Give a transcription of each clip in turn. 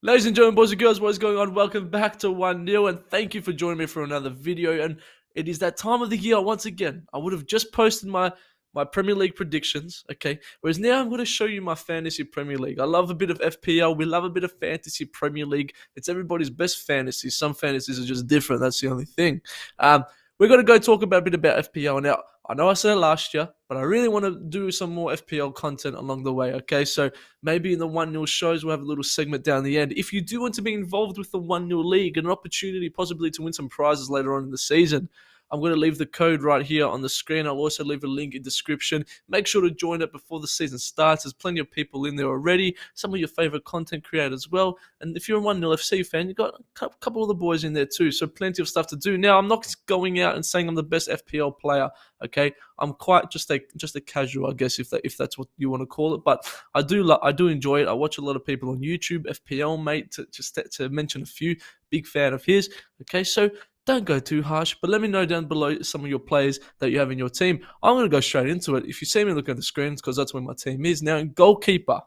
Ladies and gentlemen, boys and girls, what is going on? Welcome back to 1 Nil, and thank you for joining me for another video. And it is that time of the year once again. I would have just posted my Premier League predictions, okay? Whereas now I'm going to show you my fantasy Premier League. I love a bit of FPL. We love a bit of fantasy Premier League. It's everybody's best fantasy. Some fantasies are just different. That's the only thing. We're going to go talk a bit about FPL now. I know I said it last year, but I really want to do some more FPL content along the way, okay? So maybe in the 1 Nil shows, we'll have a little segment down the end. If you do want to be involved with the 1 Nil league, an opportunity possibly to win some prizes later on in the season, I'm going to leave the code right here on the screen. I'll also leave a link in description. Make sure to join it before the season starts. There's plenty of people in there already. Some of your favorite content creators as well. And if you're a 1 Nil FC fan, you've got a couple of the boys in there too. So plenty of stuff to do. Now, I'm not going out and saying I'm the best FPL player. Okay, I'm quite just a casual, I guess, if that's what you want to call it. But I do enjoy it. I watch a lot of people on YouTube, FPL mate, to mention a few. Big fan of his. Okay, so don't go too harsh, but let me know down below some of your players that you have in your team. I'm going to go straight into it. If you see me looking at the screens, because that's where my team is. Now, in goalkeeper,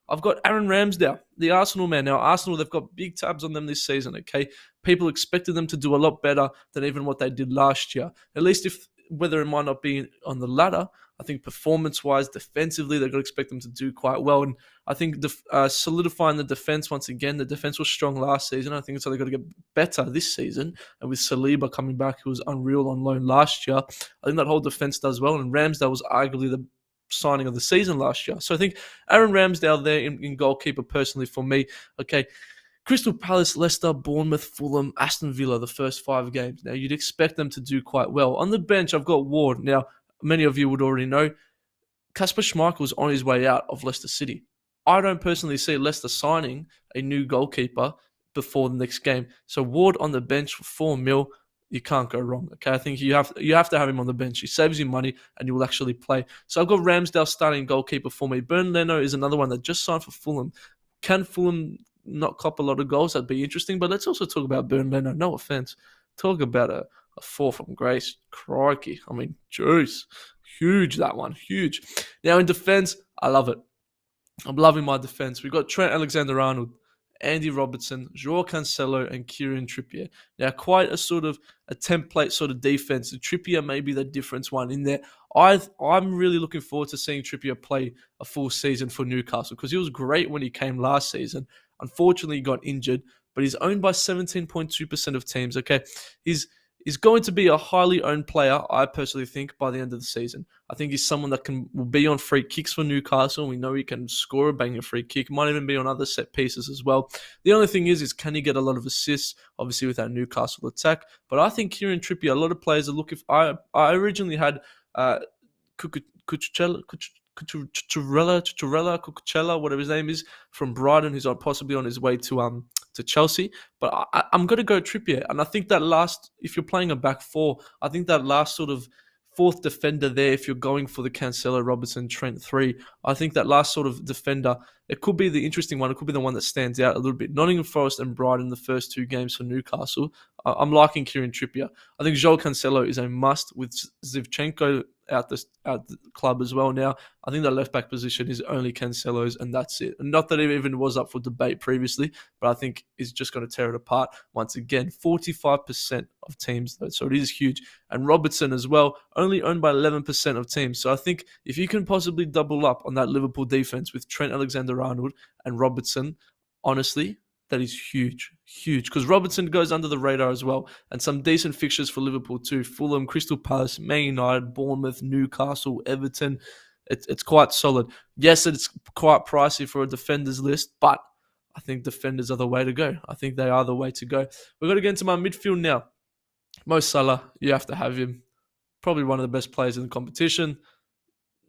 I've got Aaron Ramsdale, the Arsenal man. Now, Arsenal, they've got big tabs on them this season, okay? People expected them to do a lot better than even what they did last year. At least whether it might not be on the ladder, I think performance-wise, defensively, they're going to expect them to do quite well. And I think solidifying the defense once again. The defense was strong last season. I think it's only got to get better this season. And with Saliba coming back, who was unreal on loan last year, I think that whole defense does well. And Ramsdale was arguably the signing of the season last year. So I think Aaron Ramsdale there in goalkeeper personally for me. Okay, Crystal Palace, Leicester, Bournemouth, Fulham, Aston Villa, the first 5 games. Now, you'd expect them to do quite well. On the bench, I've got Ward. Now, many of you would already know, Kasper Schmeichel's on his way out of Leicester City. I don't personally see Leicester signing a new goalkeeper before the next game. So Ward on the bench for 4 mil, you can't go wrong. Okay, I think you have to have him on the bench. He saves you money and you will actually play. So I've got Ramsdale starting goalkeeper for me. Bernd Leno is another one that just signed for Fulham. Can Fulham not cop a lot of goals? That'd be interesting. But let's also talk about Bernd Leno. No offense. Talk about a fall from grace. Crikey. I mean, juice. Huge, that one. Huge. Now in defense, I love it. I'm loving my defense. We've got Trent Alexander-Arnold, Andy Robertson, Joao Cancelo, and Kieran Trippier. Now, quite a sort of a template sort of defense. Trippier may be the difference one in there. I'm really looking forward to seeing Trippier play a full season for Newcastle because he was great when he came last season. Unfortunately, he got injured, but he's owned by 17.2% of teams. Okay, he's going to be a highly owned player, I personally think, by the end of the season. I think he's someone that will be on free kicks for Newcastle. We know he can score a banger free kick. Might even be on other set pieces as well. The only thing is can he get a lot of assists, obviously, with that Newcastle attack? But I think Kieran Trippier, a lot of players are looking for... I originally had Cucurella, whatever his name is, from Brighton, who's possibly on his way to Chelsea. But I'm going to go Trippier. And I think that if you're playing a back 4, I think that last sort of 4th defender there, if you're going for the Cancelo, Robertson, Trent 3, I think that last sort of defender, it could be the interesting one. It could be the one that stands out a little bit. Nottingham Forest and Brighton, the first 2 games for Newcastle. I'm liking Kieran Trippier. I think Joao Cancelo is a must with Zinchenko out the club as well now. I think that left-back position is only Cancelo's, and that's it. And not that it even was up for debate previously, but I think it's just going to tear it apart once again. 45% of teams, though, so it is huge. And Robertson as well, only owned by 11% of teams. So I think if you can possibly double up on that Liverpool defense with Trent Alexander-Arnold and Robertson, honestly, that is huge, huge. Because Robertson goes under the radar as well. And some decent fixtures for Liverpool too. Fulham, Crystal Palace, Man United, Bournemouth, Newcastle, Everton. It's quite solid. Yes, it's quite pricey for a defenders list, but I think defenders are the way to go. I think they are the way to go. We're going to get into my midfield now. Mo Salah, you have to have him. Probably one of the best players in the competition.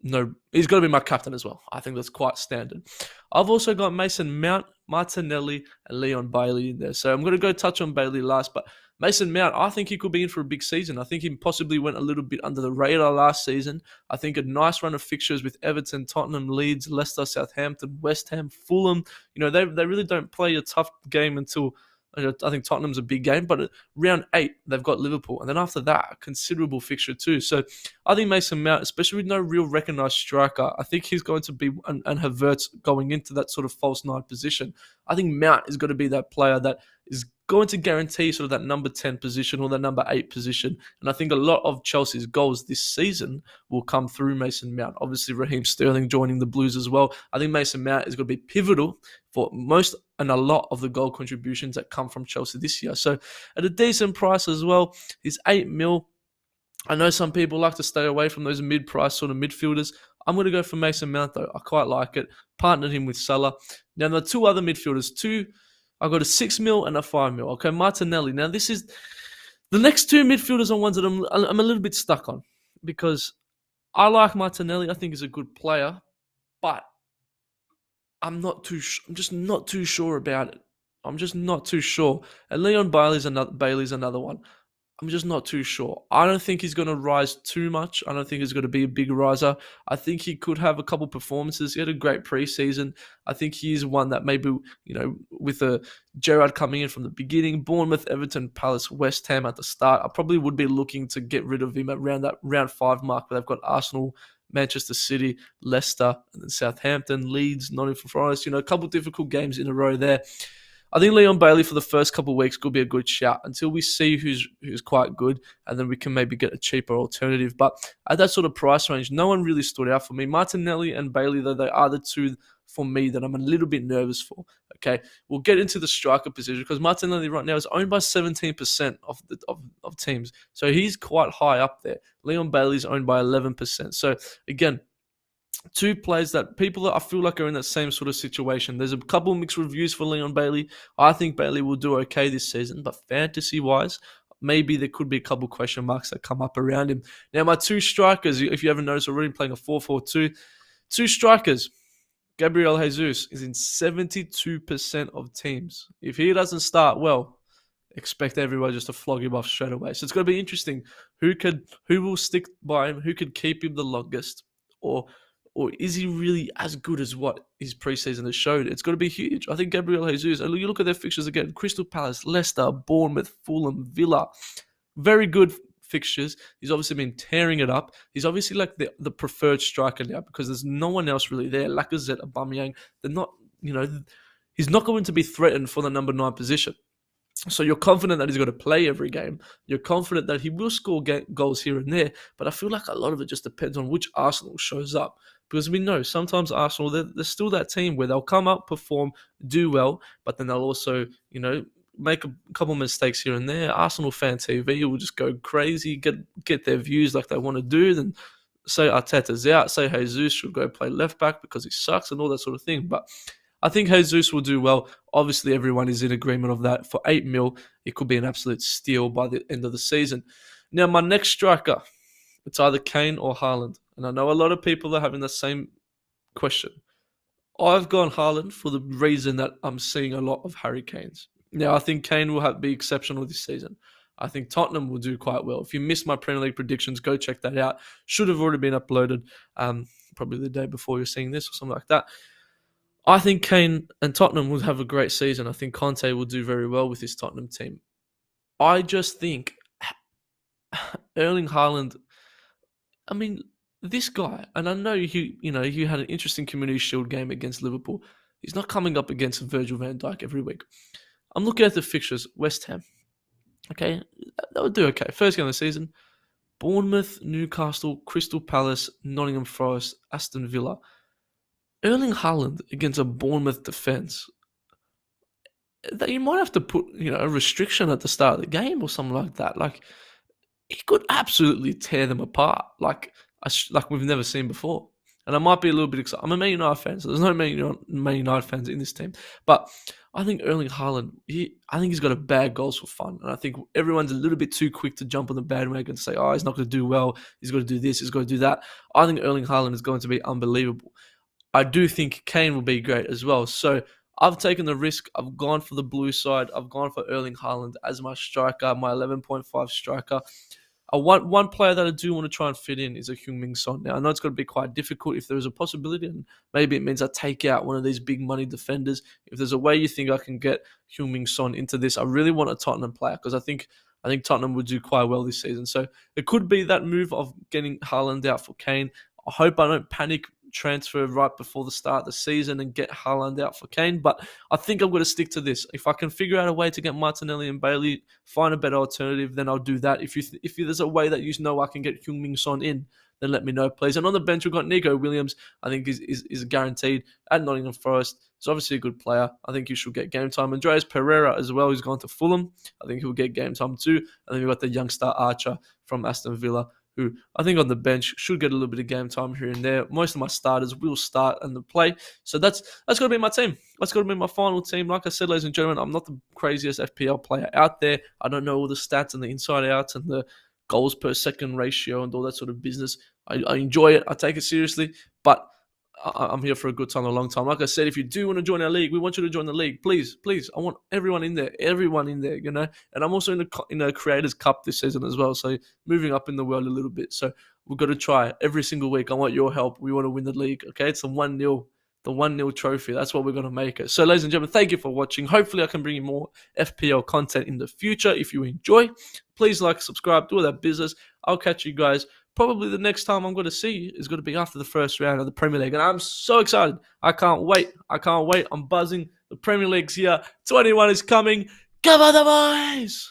No, he's got to be my captain as well. I think that's quite standard. I've also got Mason Mount, Martinelli, and Leon Bailey in there. So I'm going to go touch on Bailey last, but Mason Mount, I think he could be in for a big season. I think he possibly went a little bit under the radar last season. I think a nice run of fixtures with Everton, Tottenham, Leeds, Leicester, Southampton, West Ham, Fulham. You know, they really don't play a tough game until I think Tottenham's a big game, but round 8 they've got Liverpool, and then after that, a considerable fixture too. So I think Mason Mount, especially with no real recognised striker, I think he's going to be and Havertz going into that sort of false nine position. I think Mount is going to be that player that is going to guarantee sort of that number 10 position or the number 8 position. And I think a lot of Chelsea's goals this season will come through Mason Mount. Obviously, Raheem Sterling joining the Blues as well. I think Mason Mount is going to be pivotal for most and a lot of the goal contributions that come from Chelsea this year. So at a decent price as well, he's 8 mil. I know some people like to stay away from those mid-price sort of midfielders. I'm going to go for Mason Mount, though. I quite like it. Partnered him with Salah. Now, there are two other midfielders. I've got a 6 mil and a 5 mil. Okay, Martinelli. Now, this is the next two midfielders are ones that I'm a little bit stuck on because I like Martinelli. I think he's a good player, but I'm just not too sure about it. I'm just not too sure. And Leon Bailey's another one. I'm just not too sure. I don't think he's going to rise too much. I don't think he's going to be a big riser. I think he could have a couple performances. He had a great preseason. I think he's one that maybe, with Gerrard coming in from the beginning, Bournemouth, Everton, Palace, West Ham at the start, I probably would be looking to get rid of him around that round 5 mark where they've got Arsenal, Manchester City, Leicester, and then Southampton, Leeds, Nottingham Forest, a couple difficult games in a row there. I think Leon Bailey for the first couple of weeks could be a good shout until we see who's quite good, and then we can maybe get a cheaper alternative. But at that sort of price range, no one really stood out for me. Martinelli and Bailey, though, they are the two for me that I'm a little bit nervous for. Okay, we'll get into the striker position because Martinelli right now is owned by 17% of teams, so he's quite high up there. Leon Bailey's owned by 11%. So again, two players that people that I feel like are in that same sort of situation. There's a couple of mixed reviews for Leon Bailey. I think Bailey will do okay this season, but fantasy-wise, maybe there could be a couple question marks that come up around him. Now, my two strikers, if you haven't noticed already, I'm playing a 4-4-2. Two strikers. Gabriel Jesus is in 72% of teams. If he doesn't start well, expect everyone just to flog him off straight away. So it's going to be interesting who will stick by him, who could keep him the longest, or is he really as good as what his preseason has showed? It's going to be huge. I think Gabriel Jesus, and you look at their fixtures again, Crystal Palace, Leicester, Bournemouth, Fulham, Villa, very good fixtures. He's obviously been tearing it up. He's obviously like the preferred striker now because there's no one else really there. Lacazette, Aubameyang, they're not, he's not going to be threatened for the number 9 position. So you're confident that he's going to play every game. You're confident that he will score goals here and there. But I feel like a lot of it just depends on which Arsenal shows up. Because we know sometimes Arsenal, they're still that team where they'll come up, perform, do well, but then they'll also, make a couple mistakes here and there. Arsenal fan TV will just go crazy, get their views like they want to do, then say Arteta's out, say Jesus should go play left back because he sucks and all that sort of thing. But I think Jesus will do well. Obviously, everyone is in agreement of that. For 8 mil, it could be an absolute steal by the end of the season. Now, my next striker, it's either Kane or Haaland. And I know a lot of people are having the same question. I've gone Haaland for the reason that I'm seeing a lot of Harry Kanes. Now, I think Kane will be exceptional this season. I think Tottenham will do quite well. If you missed my Premier League predictions, go check that out. Should have already been uploaded probably the day before you're seeing this or something like that. I think Kane and Tottenham will have a great season. I think Conte will do very well with his Tottenham team. I just think Erling Haaland, I mean, this guy, and I know he had an interesting Community Shield game against Liverpool. He's not coming up against Virgil van Dijk every week. I'm looking at the fixtures. West Ham. Okay, that would do okay. First game of the season. Bournemouth, Newcastle, Crystal Palace, Nottingham Forest, Aston Villa. Erling Haaland against a Bournemouth defence. That you might have to put, a restriction at the start of the game or something like that. Like, he could absolutely tear them apart, like we've never seen before. And I might be a little bit excited. I'm a Man United fan, so there's no Man United fans in this team. But I think Erling Haaland, I think he's got to bag goals for fun. And I think everyone's a little bit too quick to jump on the bandwagon and say, oh, he's not going to do well. He's got to do this. He's got to do that. I think Erling Haaland is going to be unbelievable. I do think Kane will be great as well. So I've taken the risk. I've gone for the blue side. I've gone for Erling Haaland as my striker, my 11.5 striker. one player that I do want to try and fit in is a Heung-min Son. Now, I know it's going to be quite difficult if there is a possibility, and maybe it means I take out one of these big money defenders. If there's a way you think I can get Heung-min Son into this, I really want a Tottenham player because I think Tottenham would do quite well this season. So it could be that move of getting Haaland out for Kane. I hope I don't panic transfer right before the start of the season and get Haaland out for Kane, but I think I'm going to stick to this. If I can figure out a way to get Martinelli and Bailey, find a better alternative, then I'll do that. If there's a way that you know I can get Heung-min Son in, then let me know, please. And on the bench, we've got Nico Williams. I think is guaranteed at Nottingham Forest. He's obviously a good player. I think he should get game time. Andreas Pereira as well, who's gone to Fulham. I think he'll get game time too. And then we've got the youngster Archer from Aston Villa, who I think on the bench should get a little bit of game time here and there. Most of my starters will start and play. So that's going to be my team. That's going to be my final team. Like I said, ladies and gentlemen, I'm not the craziest FPL player out there. I don't know all the stats and the inside outs and the goals per second ratio and all that sort of business. I enjoy it. I take it seriously. But I'm here for a good time, a long time. Like I said, if you do want to join our league, we want you to join the league. Please. I want everyone in there, you know. And I'm also in the Creators Cup this season as well, so moving up in the world a little bit. So we've got to try every single week. I want your help. We want to win the league, okay? It's the 1-0 trophy. That's what we're going to make it. So, ladies and gentlemen, thank you for watching. Hopefully, I can bring you more FPL content in the future. If you enjoy, please like, subscribe, do all that business. I'll catch you guys. Probably the next time I'm going to see you is going to be after the first round of the Premier League. And I'm so excited. I can't wait. I'm buzzing. The Premier League's here. 21 is coming. Come on, the boys!